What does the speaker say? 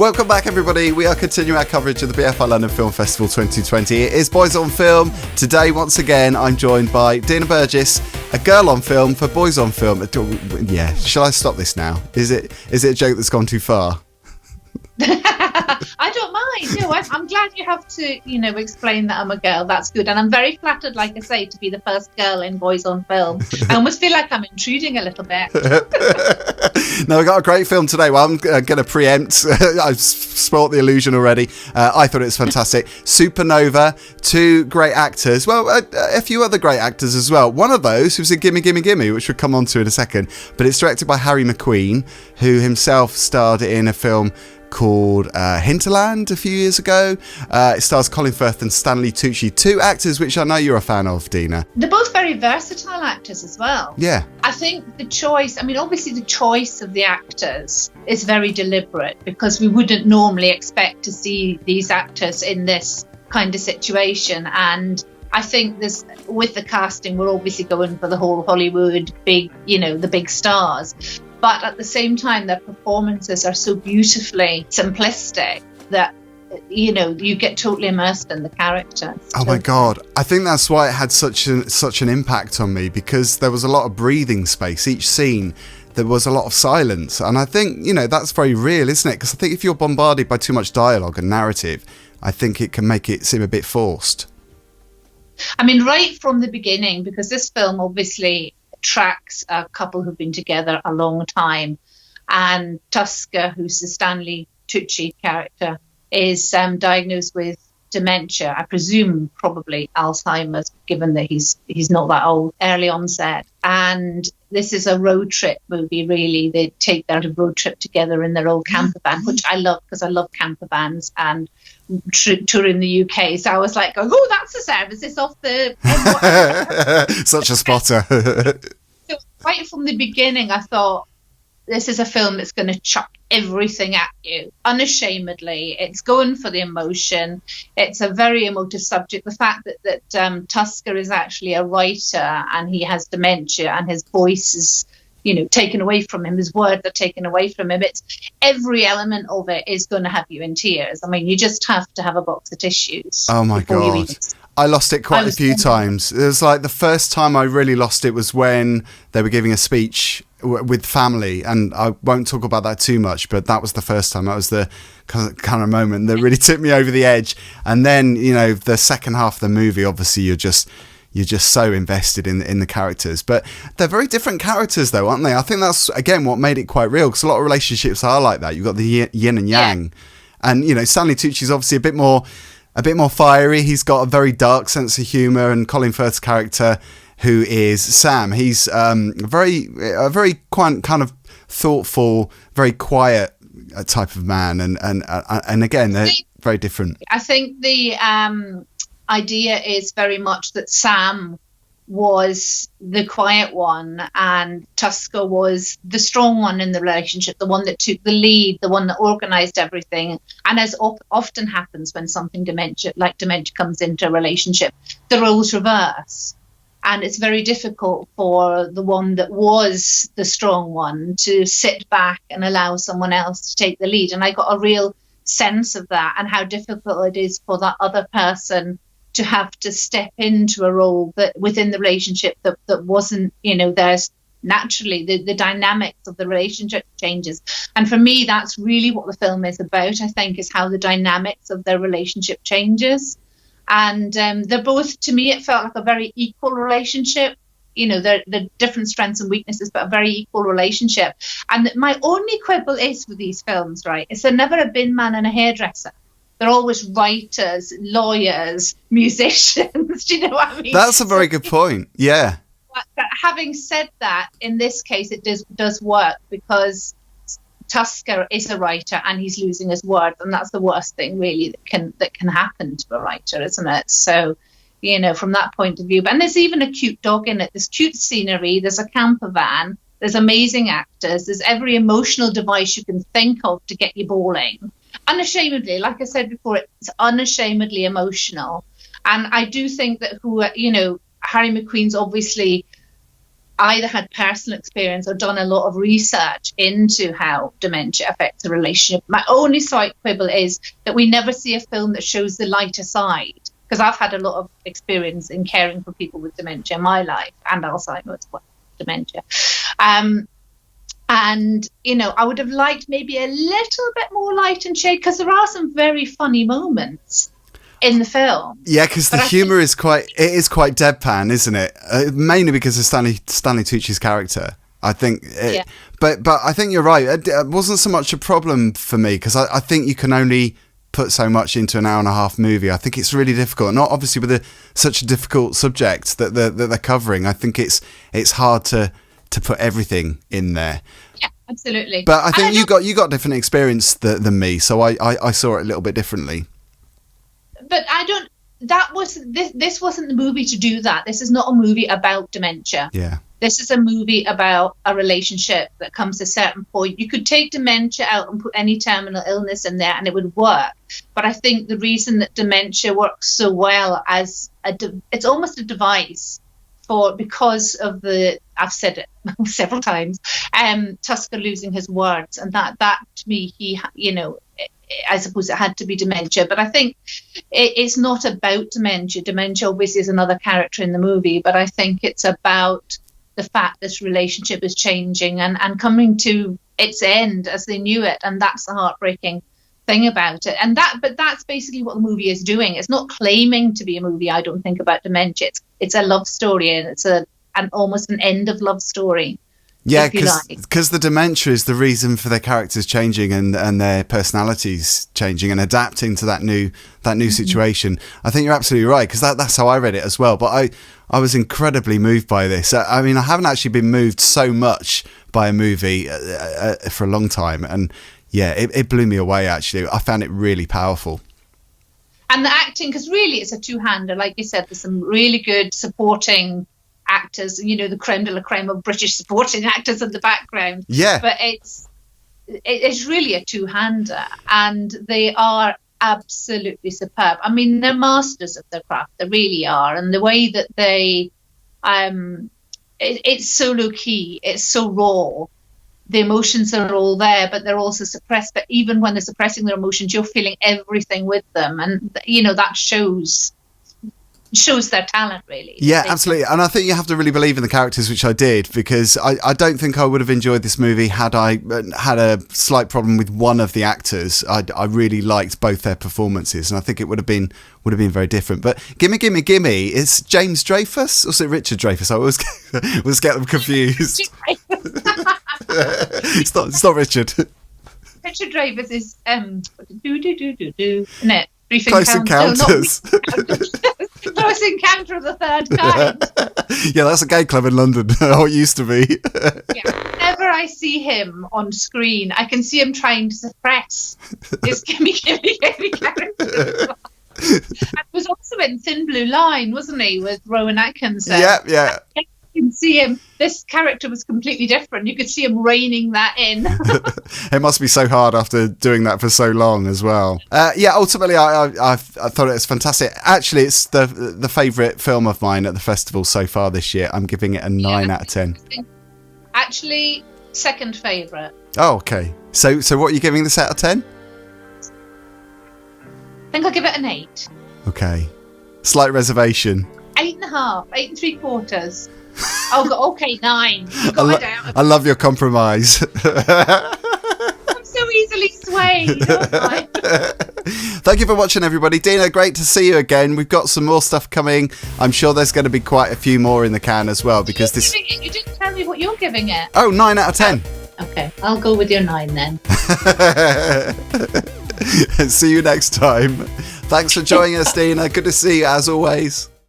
Welcome back, everybody. We are continuing our coverage of the BFI London Film Festival 2020. It is Boys on Film. Today, once again, I'm joined by Dina Burgess, a girl on film for Boys on Film. Yeah, shall I stop this now? Is it a joke that's gone too far? I don't mind. No, I'm glad you have to, explain that I'm a girl. That's good. And I'm very flattered, like I say, to be the first girl in Boys on Film. I almost feel like I'm intruding a little bit. No, we got a great film today. Well, I'm going to preempt. I've spoilt the illusion already. I thought it was fantastic. Supernova, two great actors. Well, a few other great actors as well. One of those who's in Gimme Gimme Gimme, which we'll come on to in a second. But it's directed by Harry Macqueen, who himself starred in a film called Hinterland a few years ago. It stars Colin, Firth and Stanley Tucci, two actors which I know you're a fan of, Dina. They're both very versatile actors as well. Yeah. I think the choice of the actors is very deliberate, because we wouldn't normally expect to see these actors in this kind of situation. And I think with the casting, we're obviously going for the whole Hollywood big, the big stars. But at the same time, their performances are so beautifully simplistic that, you get totally immersed in the character. Oh my God. I think that's why it had such an impact on me, because there was a lot of breathing space. Each scene, there was a lot of silence. And I think, that's very real, isn't it? Because I think if you're bombarded by too much dialogue and narrative, I think it can make it seem a bit forced. I mean, right from the beginning, because this film obviously tracks a couple who've been together a long time, and Tusker, who's the Stanley Tucci character, is diagnosed with dementia. I presume probably Alzheimer's, given that he's not that old, early onset. And this is a road trip movie, really. They take their road trip together in their old camper van, which I love, because I love camper vans and tour in the UK. So I was like, oh, that's a service. It's off the... Such a spotter. So right from the beginning, I thought, this is a film that's going to chuck everything at you unashamedly. It's going for the emotion. It's a very emotive subject. The fact that Tusker is actually a writer and he has dementia and his voice is, taken away from him. His words are taken away from him. It's every element of it is going to have you in tears. I mean, you just have to have a box of tissues. Oh my God. I lost it quite a few times. It was like the first time I really lost it was when they were giving a speech with family, and I won't talk about that too much, but that was the first time. That was the kind of moment that really tipped me over the edge. And then, the second half of the movie, obviously you're just so invested in the characters. But they're very different characters though, aren't they? I think that's, again, what made it quite real, because a lot of relationships are like that. You've got the yin and yang. Yeah. And, Stanley Tucci's obviously a bit more fiery. He's got a very dark sense of humour, and Colin Firth's character, who is Sam, he's a very kind of thoughtful, very quiet type of man, and again, they're very different. I think the idea is very much that Sam was the quiet one and Tusker was the strong one in the relationship, the one that took the lead, the one that organised everything. And as often happens when something dementia comes into a relationship, the roles reverse. And it's very difficult for the one that was the strong one to sit back and allow someone else to take the lead. And I got a real sense of that, and how difficult it is for that other person to have to step into a role that within the relationship that wasn't, there's naturally the dynamics of the relationship changes. And for me, that's really what the film is about, I think, is how the dynamics of their relationship changes. And they're both, to me, it felt like a very equal relationship. They're different strengths and weaknesses, but a very equal relationship. And my only quibble is with these films, right, is they're never a bin man and a hairdresser. They're always writers, lawyers, musicians. Do you know what I mean? That's a very good point. Yeah. But having said that, in this case, it does work, because Tusker is a writer and he's losing his words, and that's the worst thing really that can happen to a writer, isn't it? So, from that point of view. And there's even a cute dog in it. There's cute scenery. There's a camper van. There's amazing actors. There's every emotional device you can think of to get you bawling. Unashamedly, like I said before, it's unashamedly emotional. And I do think that Harry Macqueen's obviously either had personal experience or done a lot of research into how dementia affects a relationship. My only slight quibble is that we never see a film that shows the lighter side, because I've had a lot of experience in caring for people with dementia in my life, and Alzheimer's dementia. And, you know, I would have liked maybe a little bit more light and shade, because there are some very funny moments in the film. Yeah, because the humour is quite deadpan, isn't it? Mainly because of Stanley Tucci's character, I think. But I think you're right. It wasn't so much a problem for me, because I think you can only put so much into an hour and a half movie. I think it's really difficult, not obviously with such a difficult subject that they're covering. I think it's hard to put everything in there. Yeah, absolutely. But I think you got different experience than me, so I saw it a little bit differently. But this wasn't the movie to do that. This is not a movie about dementia. Yeah. This is a movie about a relationship that comes to a certain point. You could take dementia out and put any terminal illness in there and it would work. But I think the reason that dementia works so well as it's almost a device because of I've said it several times, Tusker losing his words, and that to me, I suppose it had to be dementia, but I think it's not about dementia. Dementia obviously is another character in the movie, but I think it's about the fact this relationship is changing and coming to its end as they knew it, and that's the heartbreaking thing about it. But that's basically what the movie is doing. It's not claiming to be a movie, I don't think, about dementia. It's a love story, and it's almost an end of love story. Yeah, because the dementia is the reason for their characters changing and their personalities changing and adapting to that new situation. I think you're absolutely right, because that's how I read it as well. But I was incredibly moved by this. I mean, I haven't actually been moved so much by a movie for a long time, and yeah, it blew me away. Actually, I found it really powerful. And the acting, because really it's a two-hander, like you said. There's some really good supporting actors, the creme de la creme of British supporting actors in the background. Yeah. But it's really a two-hander, and they are absolutely superb. I mean, they're masters of their craft. They really are. And the way that they, it's so low-key, it's so raw. The emotions are all there, but they're also suppressed. But even when they're suppressing their emotions, you're feeling everything with them. And, that shows their talent, really. Yeah, absolutely. And I think you have to really believe in the characters, which I did, because I don't think I would have enjoyed this movie had I had a slight problem with one of the actors. I really liked both their performances, and I think it would have been very different. But Gimme Gimme Gimme, is James Dreyfus, or is it Richard Dreyfus? I always get them confused. It's not Richard. Richard Dreyfus is isn't it? Close Encounters. Close Encounter of the Third Kind. Yeah, that's a gay club in London. Or it used to be. Yeah. Whenever I see him on screen, I can see him trying to suppress his gimme character. And was also in Thin Blue Line, wasn't he, with Rowan Atkinson? Yeah. You can see him. This character was completely different. You could see him reining that in. It must be so hard after doing that for so long as well. Ultimately, I thought it was fantastic. Actually, it's the favourite film of mine at the festival so far this year. I'm giving it a 9 out of 10. Actually, second favourite. Oh, okay. So what are you giving this out of 10? I think I'll give it an 8. Okay. Slight reservation. 8.5, 8 3/4. Oh, okay, 9. I love your compromise. I'm so easily swayed. Thank you for watching, everybody. Dina, great to see you again. We've got some more stuff coming. I'm sure there's going to be quite a few more in the can as well, because you didn't tell me what you're giving it. Oh, 9 out of 10. Okay, I'll go with your 9 then. See you next time. Thanks for joining us, Dina. Good to see you as always.